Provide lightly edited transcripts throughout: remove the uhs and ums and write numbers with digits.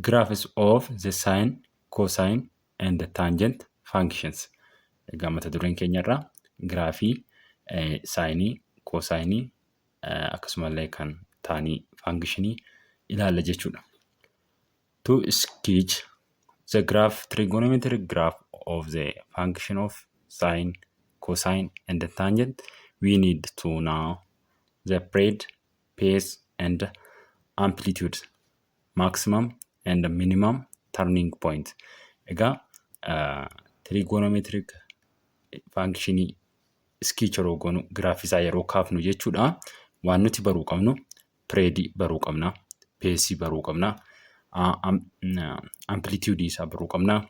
graphs of the sine, cosine and the tangent functions. Egaa mata dureen keenya irraa giraafii saayinii, koosaayinii akkasumallee kan taanii faankshinii ilaalla jechuudha. To sketch the graph, trigonometric graph of the function of sine, cosine and the tangent, we need to know the period, phase and amplitude, maximum and minimum turning point. Egaa trigonometric functionii sketch yeroo goonu graafii isaa yeroo kaafnu jechuudha. Waan nuti baruu qabnu period baruu qabna, phase baruu qabna, amplitude isaa baruu qabna,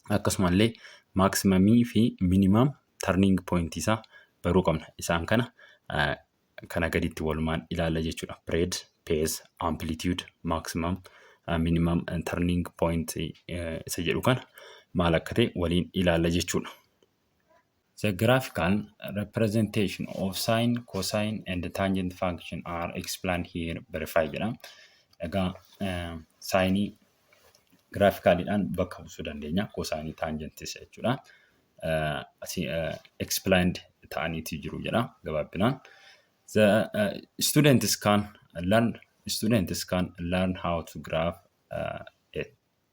akkasumallee maximumii fi minimum turning point isaa baruu qabna. Isaan kana gaditti walumaan ilaalla jechuudha. Period, phase, amplitude, maximum, minimum turning point isa jedhu kana maal akka ta'e waliin ilaalla jechuudha. The graphical representation of sine, cosine and the tangent function are explained here. Verify jedha. Egaa saayinii graafikaaliidhaan bakka buusuu dandeenya. Cosine, tangent isa jechuudha. Asii explained ta'aniitii jiru jedha gabaabinaan. The students can learn how to graph a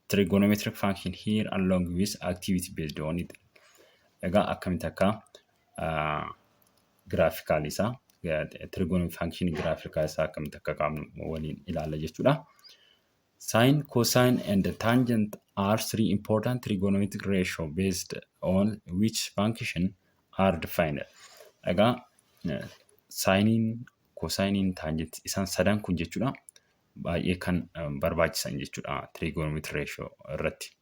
trigonometric function here along with activity based on it. Egaa akkamitti akka graafikaal isaa trigonometric function graafikaal isaa akkamitti akka qaamnu waliin ilaalla jechuudha. Sine, cosine and the tangent are three important trigonometric ratios based on which function are defined. Egaa saayiniin, kosaayiniin, tangent isaan sadan kun jechuudha baay'ee kan barbaachisan jechuudha trigonometric ratio irratti.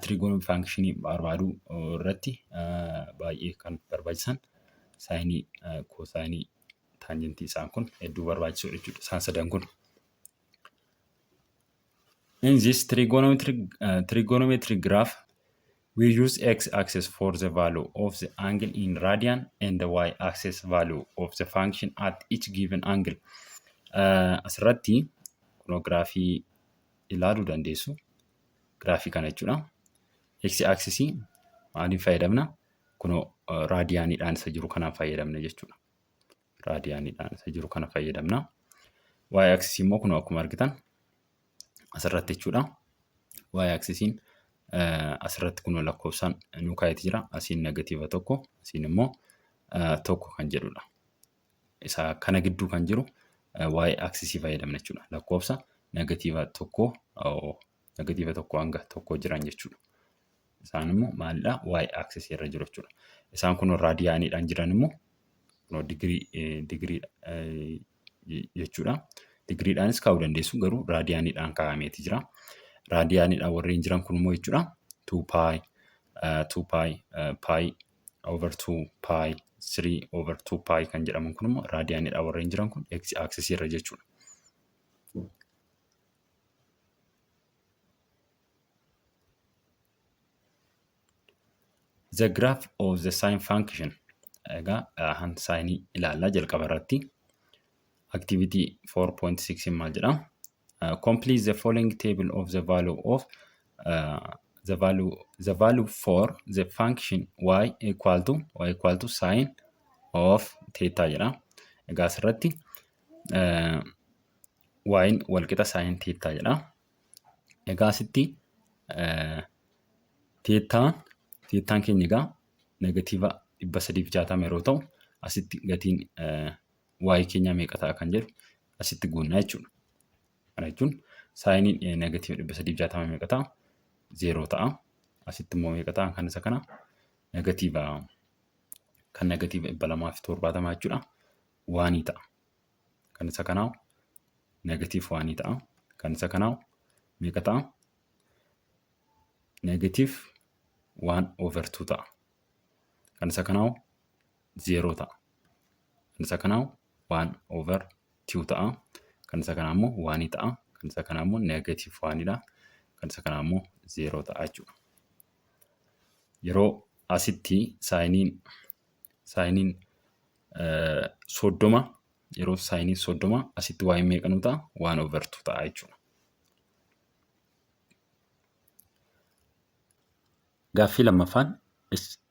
Trigonometric functionii barbaaduu irratti baay'ee kan barbaachisan saayinii, kosaayinii, tangentii isaan kun hedduu barbaachisoo jechuudha isaan sadan kun. In this trigonometric graph, we use x-axis for the value of the angle in radian and the y-axis value of the function at each given angle. Asirratti kunoo graafii ilaaluu dandeessu. Graafii kana jechuudha. X-axisii maaliin fayyadamna? Kunoo raadiyaaniidhaan isa jiru kanaan fayyadamna jechuudha. Raadiyaaniidhaan isa jiru kana fayyadamna. Y-axisii immoo kunoo akkuma argitan asirratti jechuudha. Y-axisiin asirratti kunoo lakkoofsaan nu kaa'eeti jira. Asiin negatiiva tokko, asiin immoo tokko kan jedhudha. Isa kana gidduu kan jiru y-axisii fayyadamna jechuudha. Lakkoofsa negatiiva tokko hanga tokko jiran jechuudha. Isaan immoo maalidha? Y-axisii irra jiru jechuudha. Isaan kun raadiyaaniidhaan jiran immoo digirii jechuudha. Digiriidhaanis kaa'uu dandeessu garuu raadiyaaniidhaan kaa'ameeti jira. Raadiyaaniidhaan warreen jiran kun immoo jechuudha 2 pi over 2 pi 3 over 2 pi kan jedhaman kun immoo raadiyaaniidhaan warreen jiran kun x-axisii irra jechuudha. The graph of the sine function. Egaa saayinii ilaallaa jalqaba irratti. Activity 4.6 maal jedha? Complete the following table of the value of the value for the function y equal to sine of theta jedha. Egaa asirratti y'n walqixa sine theta jedha. Egaa asitti theetaan keenya egaa negatiiva 360 yeroo ta'u asitti gatiin y keenya meeqa ta'a kan jedhu asitti guunnaa jechuudha. Kana jechuun saayiniin negatiiva 360 meeqa ta'a? 0 ta'a. Asitti immoo meeqa ta'a? Kan isa kana negatiiva 270 jechuudha. 1 ta'a. Kan isa kanaa negatiiv 1 ta'a. Kan isa kanaa meeqa ta'a? Negatiiv 1 over 2 ta'a. Kan isa kanaa 0 ta'a. Kan isa kanaa 1 over 2 ta'a. Kan isa kanaa immoo 1 ta'a. Kan isa kanaa immoo negatiiv 1 dha. Kan isa kanaa immoo 0 ta'a jechuudha. Yeroo asitti saayiniin 30 yeroo saayiniin 30 asitti y meeqa nu ta'a? 1 over 2 ta'a jechuudha. Gaaffii lammaffaan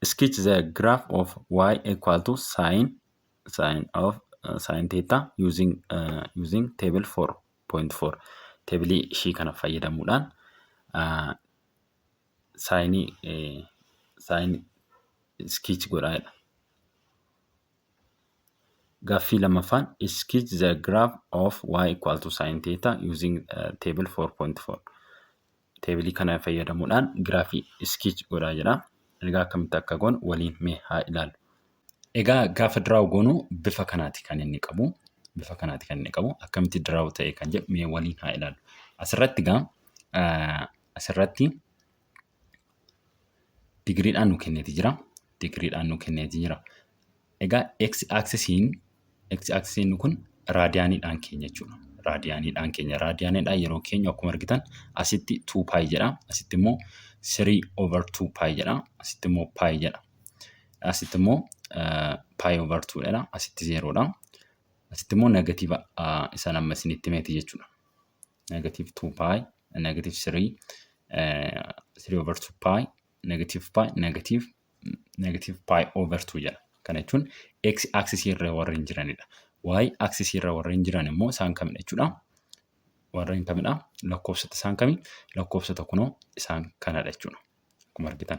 sketch the graph of y equal to sine of sine theta using table 4.4. Teebilii ishii kana fayyadamuudhaan saayinii sketch godhaadha. Gaaffii lammaffaan sketch the graph of y equal to sine theta using table 4.4. Teebilii kana fayyadamuudhaan giraafii sketch godhaa jedha. Egaa akkamitti akka goonu waliin mee haa ilaallu. Egaa gaafa diraawu goonu bifa kanaati kan inni qabu. Akkamitti diraawu ta'e kan jedhu mee waliin haa ilaallu. Asirratti digiriidhaan nu kenneeti jira. Egaa x axisiin kun raadiyaaniidhaan keenya jechuudha. Raadiyaaniidhaan yeroo keenyu akkuma argitan asitti 2 pi jedha. Asitti immoo 3/2 pi jedha. Asitti immoo pi jedha. Asitti immoo pi over 2 jedha. Asitti 0 dha. Asitti immoo negatiiva isaan amma isinitti himeeti jechuudha. Negative 2 pi, negative 3 over 2 pi, negative pi, negative pi over 2 jedha. Kana jechuun x axis irra warra hin jiranidha. Y axis irra warra hin jiran immoo isaan kamidha jechuudha. Warreen kamidha? Lakkoofsota isaan kamii? Lakkoofsota kunoo isaan kanadha jechuudha. Akkuma argitan.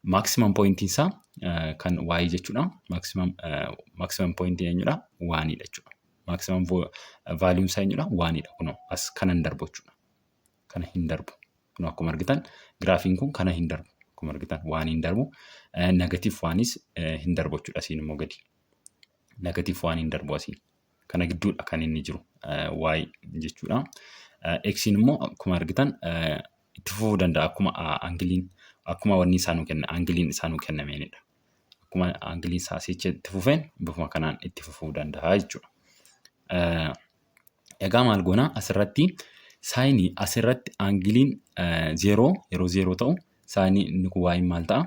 Maximum point isaa kan y jechuudha. Maximum point eenyudha? 1 dha jechuudha. Maximum value isaa eenyudha? 1 dha kunoo as kana hin darbu jechuudha. Kana hin darbu. Kunoo akkuma argitan giraafiin kun kana hin darbu. Akkuma argitan 1 hin darbu. Negative 1is hin darbu jechuudha asiin immoo gadi. Negative 1 hin darbu asiin. Kana gidduudha kan inni jiru y jechuudha. X'n immoo akkuma argitan itti fufuu danda'a akkuma wanni isaa nu kenna angiliin isaa nu kennameenidha. Akkuma angiliin isaa asitti itti fufeen bifuma kanaan itti fufuu danda'a jechuudha. Egaa maal goona asirratti saayinii asirratti angiliin 0 yeroo 0 ta'u saayinii inni kun y maal ta'a?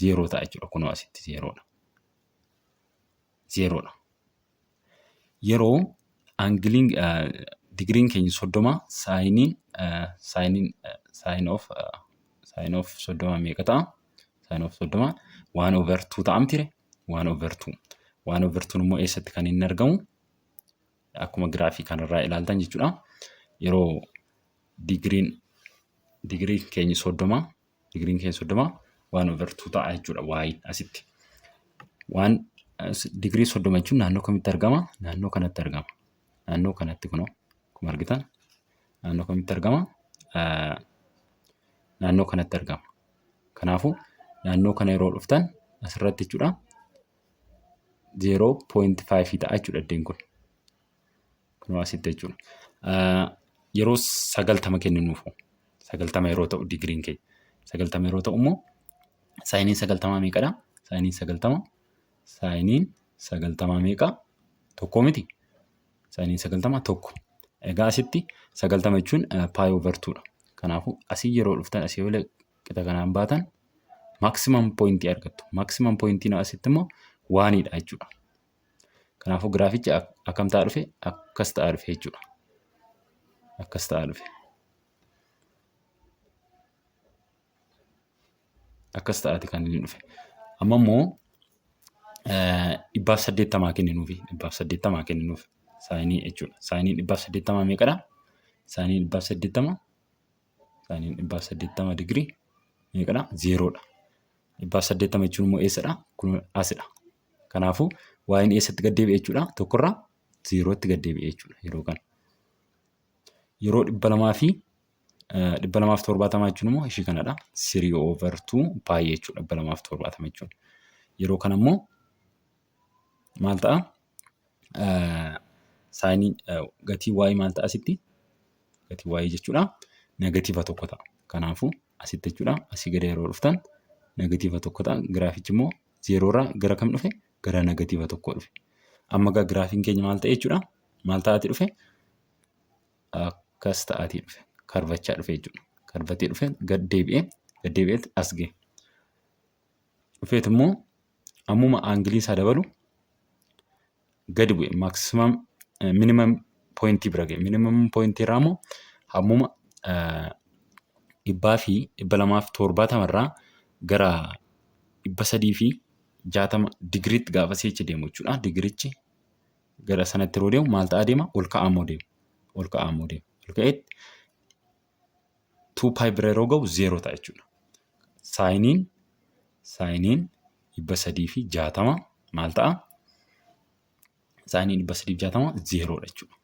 0 ta'a jechuudha. Kunoo asitti 0 dha. 0 dha. Yeroo angiliin digiriin keenya 30 saayiniin of 30 meeqa ta'a? Saayiniin of 30 1/2 ta'a miti 1/2. 1/2 immoo eessatti kan inni argamu? Akkuma giraafii kanarraa ilaaltan jechuudha. Yeroo digiriin keenya 30 1/2 ta'a jechuudha y asitti. Digirii 30 jechuun naannoo kamitti argama? Naannoo kanatti argama. Naannoo kanatti kunoo akkuma argitan naannoo kamitti argama? Naannoo kanatti argama. Kanaafuu naannoo kana yeroo dhuftan asirratti jechuudha 0.5 ta'a jechuudha iddeen kun. Kunoo asitti jechuudha. Yeroo 90 kenninuuf 90 yeroo ta'u digiriin keenya 90 yeroo ta'u immoo saayiniin 90 meeqadha? Saayiniin 90 meeqa? Tokko miti. Saayiniin 90 tokko. Egaa asitti 90 jechuun pi over 2 dha. Kanaafuu asii yeroo dhuftan asii olee qixa kanaan baatan maximum point argattu. Maximum pointiin asitti immoo 1 dha jechuudha. Kanaafuu giraafichi akkam ta'a dhufe? Akkas ta'a dhufe jechuudha. Akkas ta'a dhufe. Akkas ta'aati kan inni dhufe. Amma immoo 180 kenninuuf saayinii jechuudha. Saayiniin 180 meeqadha? Saayiniin 180 digirii meeqadha? 0 dha. 180 jechuun immoo eessadha? Kun asidha. Kanaafuu y'n eessatti gad deebi'e jechuudha? Tokkorraa 0tti gad deebi'e jechuudha yeroo kana. Yeroo 270 jechuun immoo ishii kanadha. 3/2 pi jechuudha 270 jechuun. Yeroo kana immoo maal ta'a? Saayiniin gatii y maal ta'a asitti? Gatii y jechuudha negatiiva tokko ta'a. Kanaafuu asitti jechuudha asii gadi yeroo dhuftan negatiiva tokko ta'a. Giraafichi immoo 0 irraa gara kam dhufe? Gara negatiiva tokko dhufe. Amma egaa giraafiin keenya maal ta'e jechuudha? Maal ta'aati dhufe? Akkas ta'aati dhufe. Karvachaa dhufe jechuudha. Karvatee dhufe gad deebi'ee as ga'e. Dhufeet immoo ammuma aangilii isaa dabalu gadi bu'e maximum minimum pointii bira ga'e. Minimum pointii irraa immoo ammuma 270 irraa gara 360 digriitti gaafa sichi deemu jechuudha. Digriichi gara sanatti yeroo deemu maal ta'aa deema? Ol ka'aa immoo deema. Ol ka'aa immoo deema. Ol ka'eetti 2 pi bira yeroo ga'u 0 ta'a jechuudha. Saayiniin 360 maal ta'a? Saayiniin 360 0 dha jechuudha.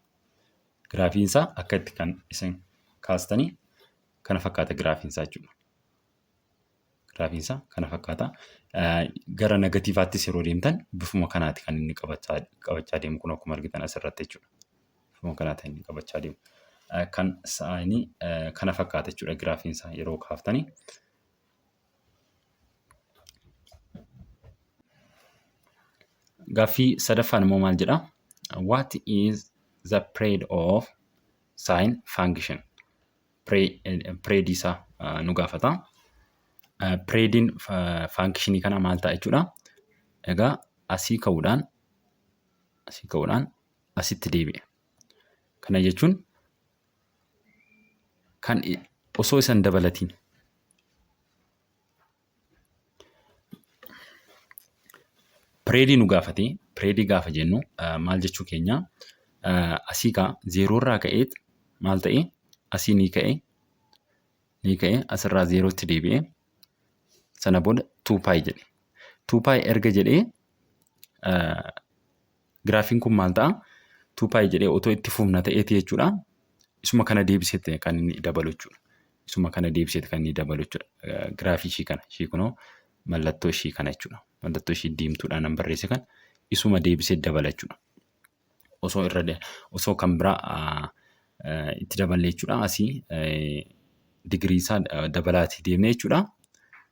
Giraafiin isaa akka itti kan isin kaastanii kana fakkaata giraafiin isaa jechuudha. Giraafiin isaa kana fakkaata. Gara negatiivaattis yeroo deemtan bifuma kanaati kan inni qabachaa deemu kun akkuma argitan asirratti jechuudha. Bifuma kanaati inni qabachaa deemu. Kan saayinii kana fakkaata jechuudha giraafiin isaa yeroo kaaftanii. Gaaffii sadaffaan immoo maal jedha? What is the period of sine function? Period isaa nu gaafata. Periodiin funkshinii kana maal ta'a jechuudha? Egaa asii ka'uudhaan asitti deebi'e. Kana jechuun kan osoo isan dabalatiin periodii nu gaafate. Periodii gaafa jennu maal jechuu keenya? Asii ka'a 0 irraa ka'eet maal ta'e? Asii ni ka'e asirraa 0tti deebi'e. Sana booda 2 pi jedhe. 2 pi erga jedhee giraafiin kun maal ta'a? 2 pi jedhee otoo itti fufna ta'eeti jechuudha. Isuma kana deebiseeti kan inni dabalu jechuudha. Giraafii ishii kana. Ishii kunoo mallattoo ishii kana jechuudha. Mallattoo ishii diimtuudhaan an barreesse kan isuma deebisee dabala jechuudha. Osoo kan biraa itti daballee jechuudha. Asii digirii isaa dabalaatii deemnee jechuudha.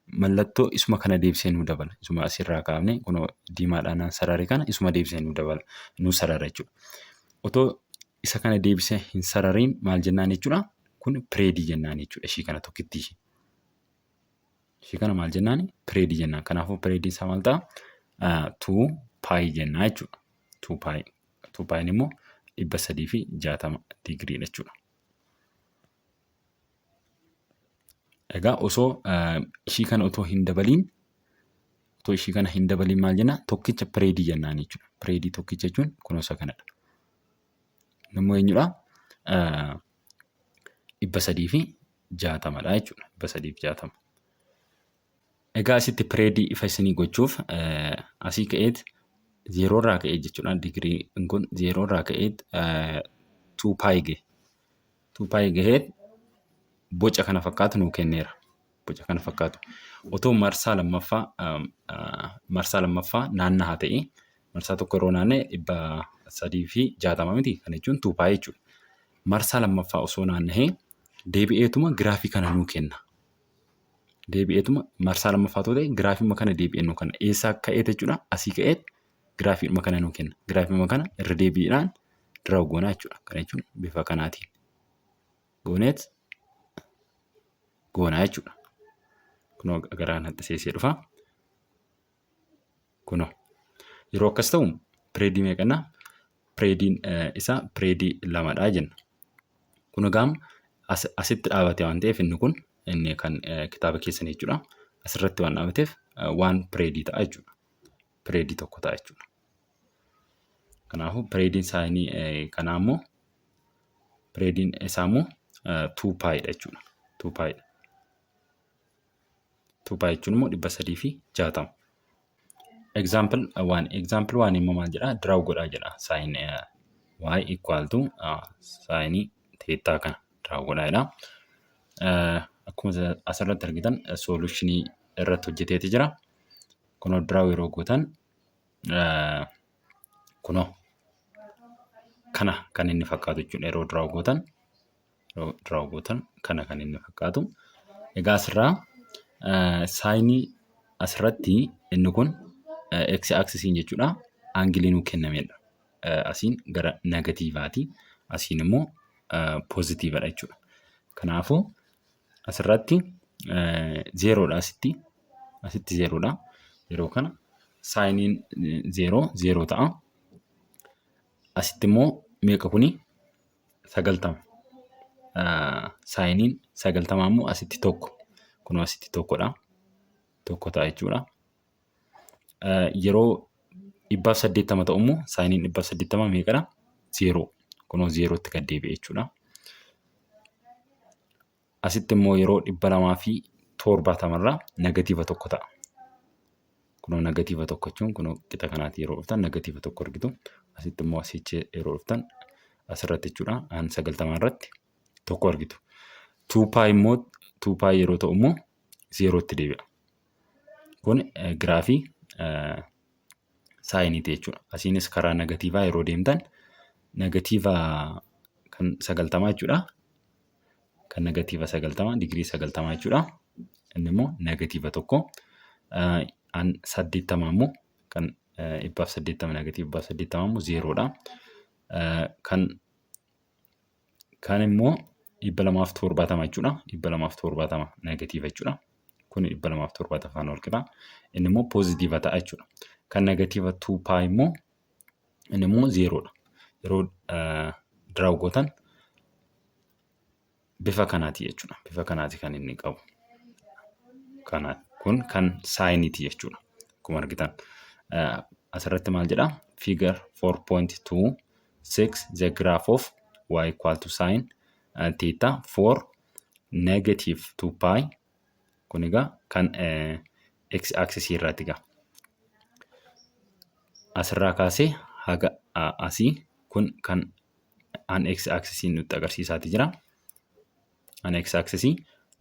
Mallattoo isuma kana deebisee nu dabala. Isuma asirraa kaafne kunoo diimaadhaan sarare kana isuma deebisee nu dabala. Nu sarara jechuudha. Otoo isa kana deebisee hin sarariin maal jennaan jechuudha? Kun periodii jennaan jechuudha. Ishii kana tokkitti ishii kana maal jennaan? Periodii jennaan. Kanaafuu periodiin isaa maal ta'a? 2 pi jennaa jechuudha. 2 piin immoo 360 digriidha jechuudha. Egaa osoo ishii kana otoo hin dabaliin maal jenna? Tokkicha periodii jennaan jechuudha. Periodii tokkicha jechuun kunoo isa kanadha. Nammoo eenyudha? 360dha jechuudha. 360. Egaa asitti periodii ifa isinii gochuuf asii ka'eet 0 irraa ka'eet jechuudha. Digriin kun 0 irraa ka'eet 2 pi gahe. 2 pi gaheet boca kana fakkaatu nuu kenneera. Boca kana fakkaatu. Otoo marsaa lammaffaa naanna'aa ta'e marsaa tokko yeroo naanna'e 360 miti. Kana jechuun 2 pi jechuudha. Marsaa lammaffaa osoo naanna'ee deebi'eetuma giraafii kana nuu kenna. Marsaa lammaffaa ta'e giraafii kana deebi'ee nuu kenna. Eessaa ka'eet jechuudha? Asii ka'eet giraafii kana nuu kenna. Giraafii kana irra deebiidhaan dira goonaa jechuudha. Kana jechuun bifa kanaatiin goonaa jechuudha. Kunoo garaan hadhiseesee dhufa. Kunoo yeroo akkas ta'u periodii meeqannaa? Periodiin isaa periodii 2dha jenna. Kun egaa asitti dhaabate waan ta'eef inni kan kitaaba keessanii jechuudha. Asirratti waan dhaabateef waan periodii ta'a jechuudha. Periodii tokko ta'a jechuudha. Kanaafuu periodiin saayinii kanaa immoo periodiin isaa immoo 2 pi dha jechuudha. 2 pi jechuun immoo 360. Example 1 immoo maal jedhaa? Diraawu godhaa jedha. Sin y equal to saayinii teettaa kana diraawu godhaa jedha. Akkuma asirratti argitan solutionii irratti hojjeteeti jira. Kunoo diraawu yeroo gootan kunoo kana kan inni fakkaatu jechuudha. Yeroo diraawu gootan kana kan inni fakkaatu. Egaa asirraa saayinii asirratti inni kun x axisiin jechuudha. Aangilii nuu kennamedha. Asiin gara negatiivaati. Asiin immoo poozitiivadha jechuudha. Kanaafuu asirratti 0dha asitti 0dha. Yeroo kana saayiniin 0 ta'a. Asitti immoo meeqa kuni? 90. Saayiniin 90 immoo asitti tokko. Kunoo asitti tokkodha. tokko ta'a jechuudha. Yeroo 180 ta'u immoo saayiniin 180 meeqadha? 0. Kunoo 0tti gad deebi'e jechuudha. Asitti immoo yeroo 270 irraa negatiiva tokko ta'a. Kunoo negatiiva tokko jechuun kunoo qixa kanaatti yeroo dhuftan negatiiva tokko argitu. Asitti immoo asichi yeroo dhuftan asirratti jechuudha. 90 irratti tokko argitu. 2 immoo 2 yeroo ta'u immoo 0tti deebi'a. Kun giraafii saayiniiti jechuudha. Asiinis karaa negatiivaa yeroo deemtan negatiiva kan 90 jechuudha. Kan negatiiva 90 digirii 90 jechuudha. Inni immoo negatiiva tokko. 80 immoo kan 180 negatiiva 180 immoo 0dha. Kan immoo 270 jechuudha. 270 negatiiva jechuudha. Kun 270 faana wal qixa. Inni immoo poozitiiva ta'a jechuudha. Kan negatiiva 2 immoo inni immoo 0dha. Yeroo diraawu gootan bifa kanaati jechuudha. Bifa kanaati kan inni qabu. Kun kan saayiniiti jechuudha. Akkuma argitan. Asirratti maal jedha? Figure 4.26 the graph of y equal to sin theta for negative 2 pi. Kun egaa kan x axis irratti egaa. Asirraa kaasee haga asii kun kan an x axis nutti agarsiisaati jira. An x axis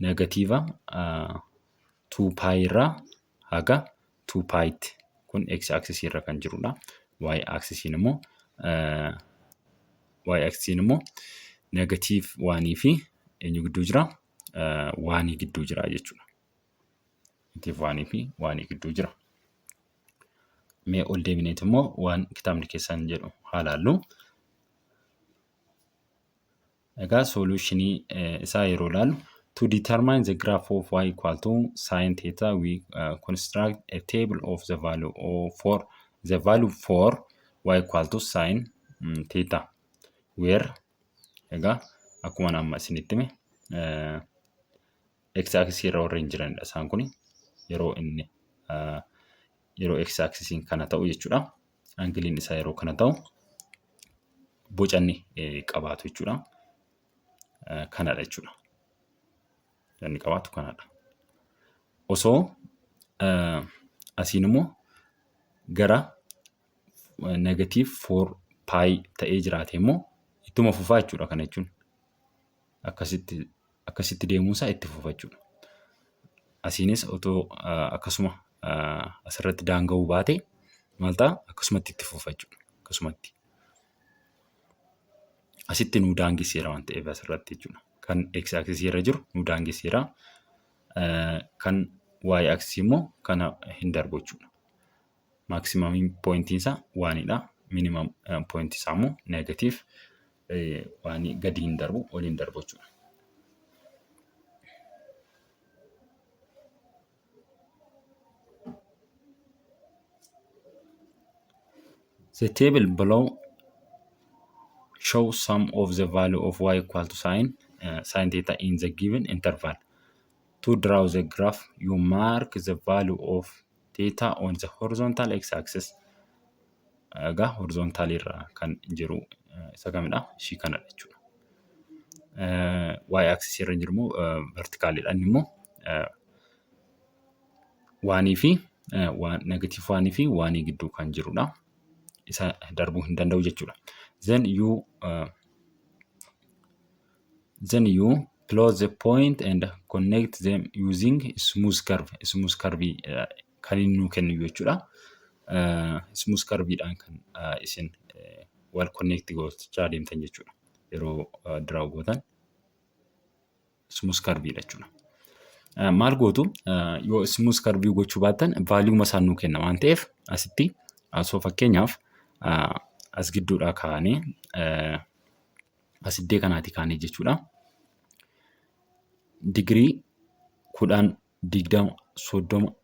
negatiiva 2 pi irraa haga 2 piitti. Kun x axis irra kan jirudha. Y axis immoo negatiiv 1 fi eenyu gidduu jira? 1 gidduu jira jechuudha. Negatiiv 1 fi 1 gidduu jira. Mee ol deebineet immoo waan kitaabni keessan jedhu haa ilaallu. Egaa solutionii isaa yeroo ilaallu to determine the graph of y equal to sin theta we construct a table of the value for y equal to sin theta where egaa akkuma amma isinitti hime x axis irra warreen jiranidha isaan kun yeroo inni yeroo x axisiin kana ta'u jechuudha. Angiliin isaa yeroo kana ta'u bocanni qabaatu jechuudha. Kanadha jechuudha. Inni qabaatu kanadha. Osoo asiin immoo gara negatiiv 4 pi ta'ee jiraate immoo ittuma fufaa jechuudha kana jechuun. Akkasitti deemuunsaa itti fufa jechuudha. Asiinis otoo akkasuma asirratti daanga'uu baate maal ta'a? Akkasumatti itti fufa jechuudha. Akkasumatti. Asitti nu daangiseera waan ta'eef asirratti jechuudha. Kan x axis irra jiru nu daangiseera. Kan y axis immoo kana hin darbu jechuudha. Maximum pointiin isaa 1dha. Minimum point isaa immoo negatiiv 1 gadi hin darbu, ol hin darbu jechuudha. The table below shows some of the value of y equal to sin theta in the given interval. To draw the graph, you mark the value of theta on the horizontal x-axis. Egaa horizontal irra kan jiru isa kamidha? Ishii kanadha jechuudha. Y-axis irra jiru immoo verticalidha. Inni immoo 1 fi negative 1 fi 1 gidduu kan jirudha. Isa darbuu hin danda'u jechuudha. Then you plot the point and connect them using smooth curve. Smooth curve kan inni nu kennu jechuudha. Smooth curveidhaan kan isin wal connect gochaa deemtan jechuudha. Yeroo diraawu gootan smooth curveidha jechuudha. Maal gootu yoo smooth curve gochuu baattan vaaliuma isaan nu kenna waan ta'eef asitti asoo fakkeenyaaf as gidduudhaa kaa'anii asiddee kanaati kaa'anii jechuudha. Digirii 10, 20, 30,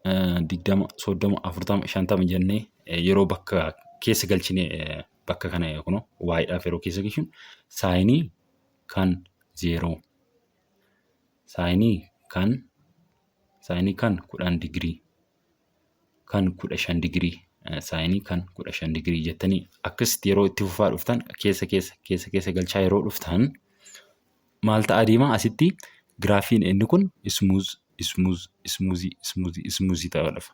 20, 30, 40, 50 jennee yeroo bakka keessa galchine bakka kana kunoo waa'idhaaf yeroo keessa galchuun saayinii kan 0, saayinii kan saayinii kan 10 digirii, kan 15 digirii, saayinii kan 15 digirii jettanii akkasitti yeroo itti fufaa dhuftan keessa galchaa yeroo dhuftan maal ta'aa deema asitti giraafiin inni kun ismuuzii ta'aa dhufa.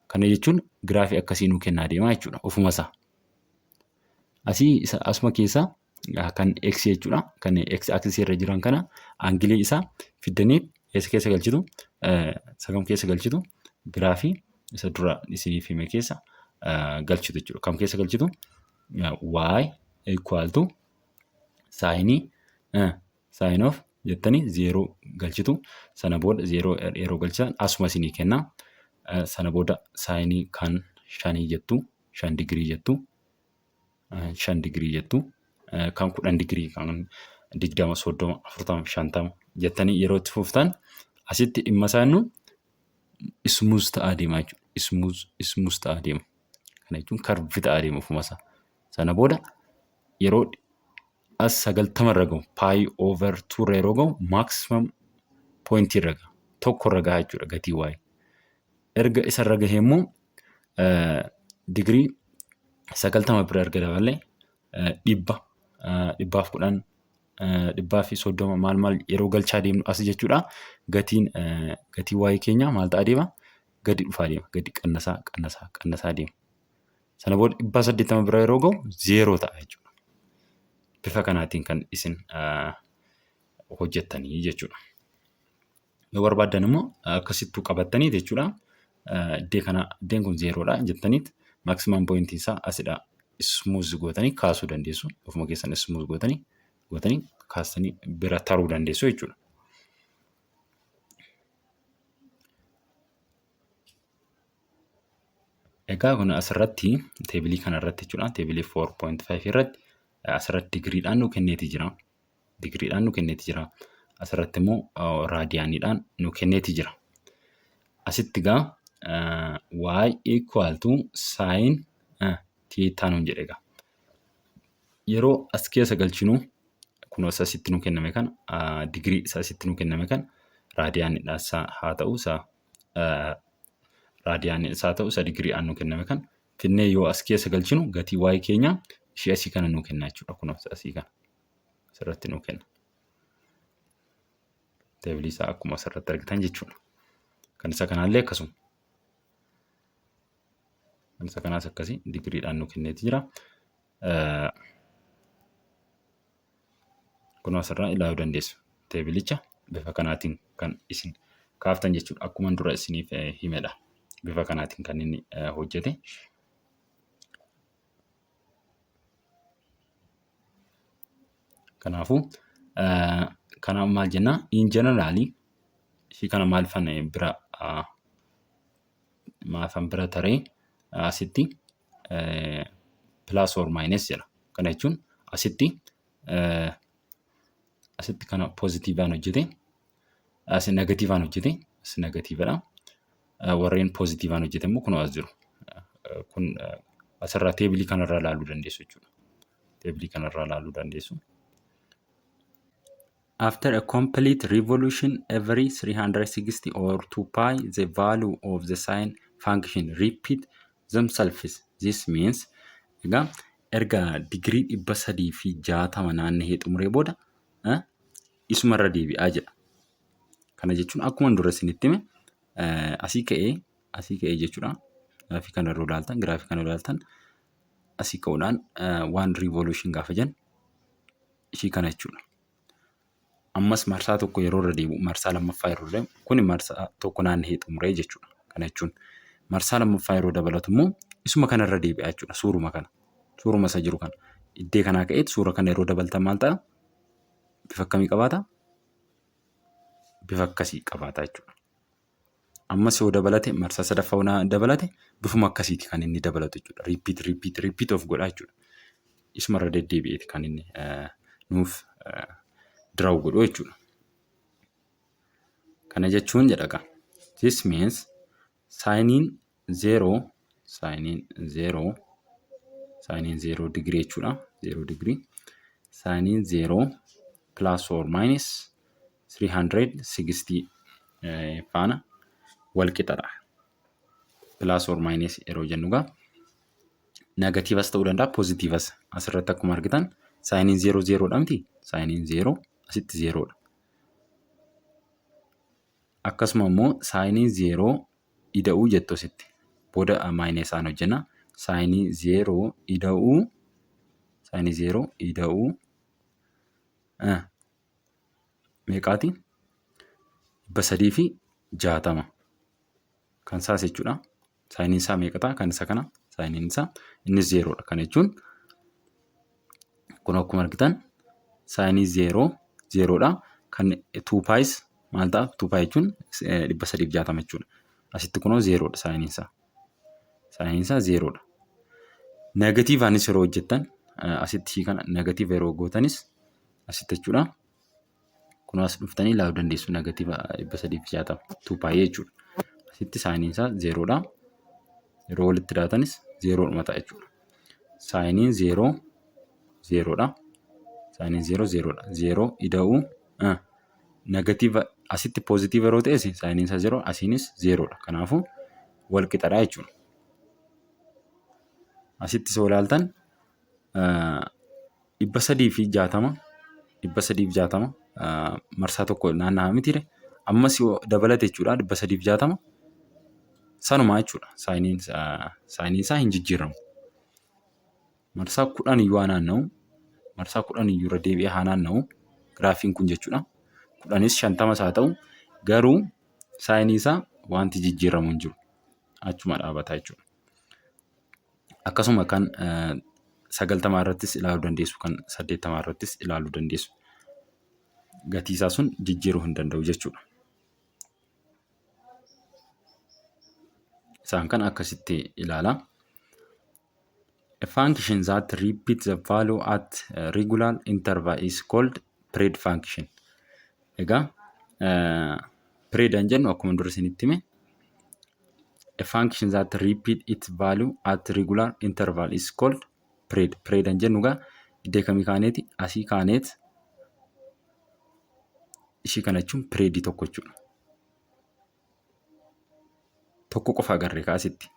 Kana jechuun giraafii akkasii nuu kennaa deemaa jechuudha ofuma isaa. Asuma keessaa kan x jechuudha. Kan x axis irra jiran kana aangilii isaa fiddanii keessa galchitu sagam keessa galchitu giraafii isa dura isiniif hime keessa galchitu jechuudha. Kam keessa galchitu y equal to saayinii sign of jettanii 0 galchitu. Sana booda 0 yeroo galchitan asuma isinii kenna. Sana booda saayinii kan 5 jettu 5 digirii jettu 5 digirii jettu kan 10 digirii kan 20 30 40 50 jettanii yeroo itti fuftan asitti dhimma isaannu ismuuz ta'aa deema jechuudha. Ismuuz ta'aa deema. Kana jechuun karvii ta'aa deema ofuma isaa. Sana booda yeroo as 90 irra gahu pi over 2 irra yeroo gahu maximum point irra gaha. Tokko irra gaha jechuudha gatii y. Erga isa irra gahee immoo digirii 90 bira erga dabalee 100 110 130 maal yeroo galchaa deemnu as jechuudha. Gatii y keenya maal ta'aa deema? Gadi dhufaa deema. Gadi qannasaa deema. Sana booda 180 bira yeroo gahu 0 ta'a jechuudha. Bifa kanaatiin kan isin hojjettanii jechuudha. Yoo barbaaddan immoo akkasittuu qabattanii jechuudha. Iddeen kun 0dha jettaniit maximum point isaa asidha. Ismuuz gootanii kaasuu dandeessu. Ofuma keessan ismuuz gootanii kaastanii bira taruu dandeessu jechuudha. Egaa kun asirratti teebilii kanarratti jechuudha. Teebilii 4.5 irratti asirratti digiriidhaan nu kenneeti jira. Asirratti immoo raadiyaaniidhaan nu kenneeti jira. Asitti egaa y equal to sin theta nuun jedhe egaa. Yeroo as keessa galchinu kun asitti nu kenname kan digirii asitti nu kenname kan raadiyaaniidhaas haa ta'u isa digiriidhaan nu kenname kan finnee yoo as keessa galchinu gatii y keenya ishee asii kana nu kenna jechuudha. Kun asii kana asirratti nu kenna. Teebilii isaa akkuma asirratti argitan jechuudha. Kan isa kanaallee akkasuma. Kan isa kanaas akkasii digiriidhaan nu kenneeti jira. Kun asirraa ilaaluu dandeessu. Teebilicha bifa kanaatiin kan isin kaaftan jechuudha. Akkuma dura isiniif himedha. Bifa kanaatiin kan inni hojjete. Kanaafuu kana maal jenna in generally ishii kana maalfan bira taree asitti plus or minus jedha. Kana jechuun asitti kana positiivaan hojjete as negatiivaan hojjete as negatiividha. Warreen positiivaan hojjete immoo kun as jiru. Kun asirraa teebilii kanarraa ilaaluu dandeessu jechuudha. Teebilii kanarraa ilaaluu dandeessu. After a complete revolution every 360 or 2 pi, the value of the sine function repeat themselves. This means erga digirii 360 naanna'ee xumuree booda isumarra deebi'aa jedha. Kana jechuun akkuma dura isinitti hime asii ka'ee jechuudha. Giraafii kana yeroo ilaaltan asii ka'uudhaan waan revolution gaafa jennu ishii kana jechuudha. Ammas marsaa tokko yeroo irra deebi'u marsaa lammaffaa yeroo deemu kun marsaa tokko naanna'ee xumuree jechuudha. Kana jechuun marsaa lammaffaa yeroo dabalatu immoo isuma kanarra deebi'aa jechuudha. Suuruma isa jiru kana. Iddee kanaa ka'eet suura kana yeroo dabaltan maal ta'a? Bifa akkamii qabaata? Bifa akkasii qabaata jechuudha. Ammas yoo dabalate marsaa sadaffaa dabalate bifuma akkasiiti kan inni dabalatu jechuudha. Repeat of godhaa jechuudha. Isumarra deddeebi'eeti kan inni nuuf dirawu godhu jechuudha. Kana jechuun jedhaga. This means siniin 0 degree jechuudha. 0 degree. Siniin 0 plus or minus 360 faana wal qixadha. Plus or minus yeroo jennu egaa negatiivas ta'uu danda'a, positiivas. Asirratti akkuma argitan saayiniin 0 0dha miti. Saayiniin 0 asitti 0dha. Akkasuma immoo saayiniin 0 ida'uu jettu asitti. Booda maayinasaan hojjenna. Saayinii 0 ida'uu meeqaati? 360 kan isaas jechuudha. Saayiniin isaa meeqataa? Kan isa kana saayiniin isaa innis 0dha. Kana jechuun kun akkuma argitan saayinii 0dha. Kan 2πs maal ta'a? 2π jechuun 360 jechuudha. Asitti kunoo 0dha saayiniin isaa. Saayiniin isaa 0dha. Negatiivaanis yeroo hojjettan asitti kana negatiiva yeroo gootanis asitti jechuudha. Kun as dhuftanii ilaaluu dandeessu negatiiva 360 2π jechuudha. Asitti saayiniin isaa 0dha. Yeroo walitti daatanis 0dhuma ta'a jechuudha. Saayiniin 0dha. Saayiniin 0dha. 0 ida'uu negatiiva asitti poozitiiva yeroo ta'es saayiniin isaa 0, asiinis 0dha. Kanaafuu wal qixadha jechuudha. Asitti soo ilaaltan 360 marsaa tokko naanna'aa mitiire ammas yoo dabalate jechuudha 360 sanumaa jechuudha. Saayiniin isaa hin jijjiiramu. Marsaa 10 iyyuu haa naanna'u. Marsaa 10 iyyuu irra deebi'ee haa naanna'u. Giraafiin kun jechuudha. 10s 50s haa ta'u garuu saayinii isaa wanti jijjiiramu hin jiru. Achuma dhaabataa jechuudha. Akkasuma kan 90 irrattis ilaaluu dandeessu, kan 80 irrattis ilaaluu dandeessu. Gatii isaa sun jijjiiruu hin danda'u jechuudha. Isaan kan akkasitti ilaala. A function that repeats the value at regular interval is called period function. Egaa period jennu akkuma dura isinitti hime. A function that repeat its value at regular interval is called period. Period jennu egaa iddoo kamii kaaneeti? Asii kaaneet ishii kana jechuun periodii tokko jechuudha. Tokko qofa agarree kaasitti.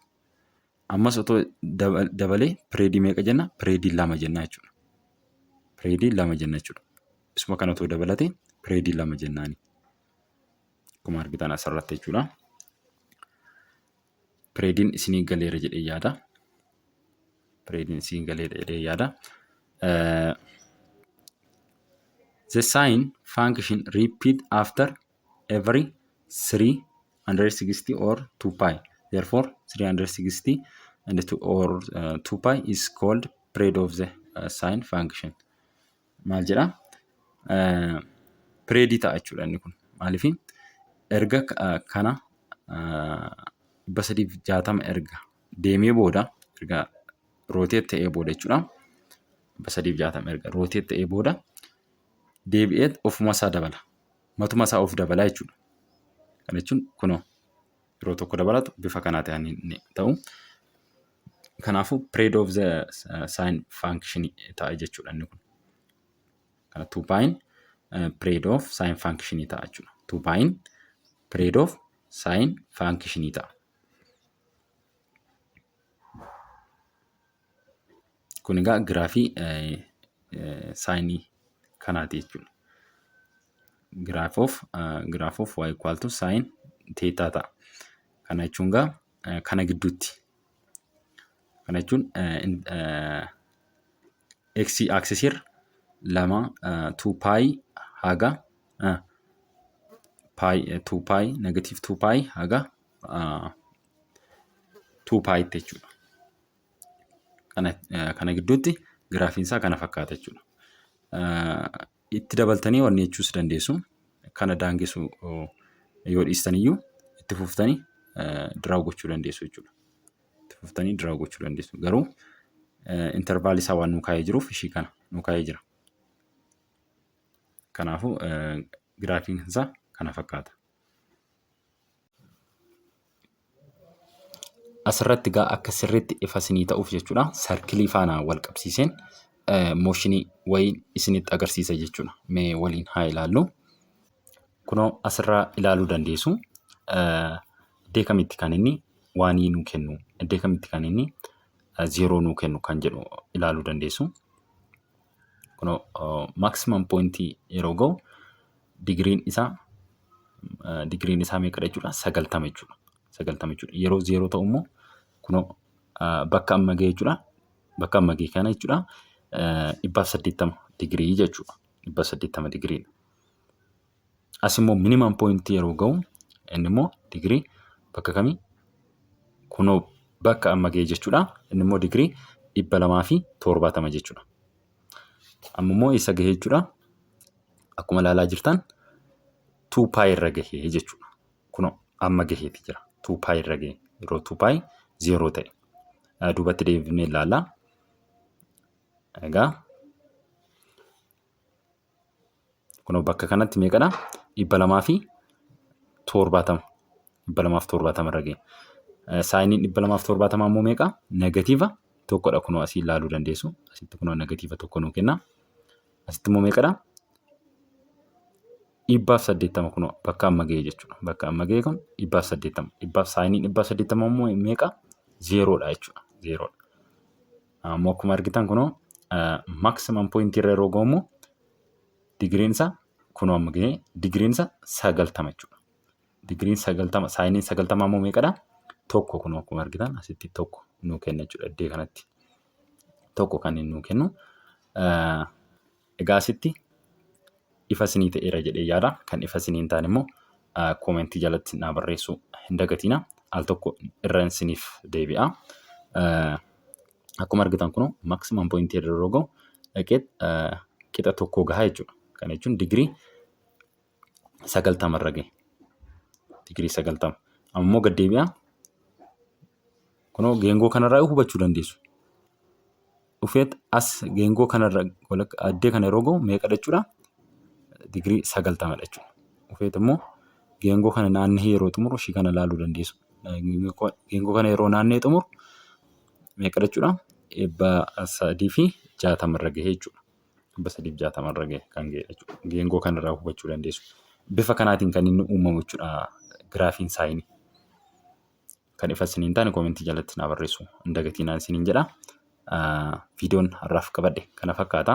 Ammas otoo dabalee periodii meeqa jenna? Periodii 2 jenna jechuudha. Periodii 2 jenna jechuudha. Isuma kana otoo dabalatee periodii 2 jennaani. Akkuma argitan asirratti jechuudha. Periodiin isinii galeera jedhee yaada. Periodiin isinii galeera jedhee yaada. The sign function repeat after every 360 or 2π. Therefore, 360 and 2π is called period of the sine function. Maal jedha? Periodii ta'a jechuudha inni kun. Maaliif erga kana 360 erga deemee booda erga rooteet ta'ee booda jechuudha. 360 erga rooteet ta'ee booda deebi'ee ofuma isaa dabala. Matuma isaa of dabala jechuudha. Kana jechuun kunoo yeroo tokko dabalatu bifa kanaa ta'u. Kanaafuu period of the sine function ta'a jechuudha inni kun. Kana 2π period of sine function ta'a jechuudha. 2π period of sine function ta'a. Kun egaa giraafii saayinii kanaati jechuudha. Graph of y equal to sin theta ta'a. Kana jechuun egaa kana gidduutti. Kana jechuun x axis irra 2π haga 2π negative 2π haga 2π jechuudha. Kana gidduutti giraafiin isaa kana fakkaata jechuudha. Itti dabaltanii wanni jechuus dandeessu. Kana daangessu yoo dhiistan iyyuu itti fuftanii diraawu gochuu dandeessu jechuudha. Itti fuftanii diraawu gochuu dandeessu. Garuu intervaal isaa waan nu kaa'ee jiruuf ishii kana nu kaa'ee jira. Kanaafuu giraafiin isaa kana fakkaata. Asirratti egaa akka sirriitti ifa isinii ta'uuf jechuudha. Sarkilii faana wal qabsiiseen mooshinii wayii isinitti agarsiisa jechuudha. Mee waliin haa ilaallu. Kunoo asirraa ilaaluu dandeessu. iddoo kamitti kan inni 1 nuu kennu, iddoo kamitti kan inni 0 nuu kennu kan jedhu ilaaluu dandeessu. Kun maximum point yeroo ga'u digriin isaa meeqadha jechuudha? 90 jechuudha. 90 jechuudha. Yeroo 0 ta'u immoo kun bakka amma ga'e jechuudha. Bakka amma ga'e kana jechuudha 180 digrii jechuudha. 180 digrii. As immoo minimum point yeroo ga'u inni immoo digrii bakka kamii? Kunoo bakka amma ga'e jechuudha. Inni immoo digrii 270 jechuudha. Amma immoo isa ga'e jechuudha. Akkuma ilaalaa jirtan 2π irra ga'e jechuudha. Kunoo amma ga'eeti jira. 2π irra ga'e. Yeroo 2π 0 ta'e. Duubatti deebinee ilaalla. Egaa kunoo bakka kanatti meeqadha? 270. 270 irra ga'e. Saayiniin 270 ammoo meeqa? Negatiiva tokkodha. Kunoo asii ilaaluu dandeessu. Asitti kunoo negatiiva tokko nuu kenna. Asitti immoo meeqadha? 180 kunoo bakka amma ga'e jechuudha. Bakka amma ga'e kun 180. Saayiniin 180 ammoo meeqa? 0dha jechuudha. 0dha. Ammoo akkuma argitan kunoo maximum point irra yeroo ga'u immoo digriin isaa kunoo amma ga'e digriin isaa 90 jechuudha. Digriin 90 saayiniin 90 ammoo meeqadha? Tokko kunoo akkuma argitan asitti tokko nuu kenna jechuudha. Iddoo kanatti tokko kan inni nuu kennu. Egaa asitti ifa isinii ta'eera jedhee yaada. Kan ifa isinii hin taane immoo koomentii jalatti naa barreessuu hin dagatina. Al tokko irra isiniif deebi'a. Akkuma argitan kunoo maximum point irra yeroo ga'u qixa tokko gahaa jechuudha. Kana jechuun digrii 90 irra ga'e. Digrii 90. Ammoo gad deebi'a. Kunoo geengoo kanarraa hubachuu dandeessu. Dhufeet as geengoo kanarra addee kana yeroo ga'u meeqa jechuudha? Digrii 90 jechuudha. Dhufeet immoo geengoo kana naanna'ee yeroo xumuru ishii kana ilaaluu dandeessu. Geengoo kana yeroo naanna'ee xumuru meeqa jechuudha? 360 irra ga'e jechuudha. 360 irra ga'e kan ga'e jechuudha. Geengoo kanarraa hubachuu dandeessu. Bifa kanaatiin kan inni uumamu jechuudha giraafiin saayinii. Kan ifa isiniin taane koomentii jalatti naa barreessu hin dagatinaa isiniin jedha. Viidiyoon har'aaf qabadhe kana fakkaata.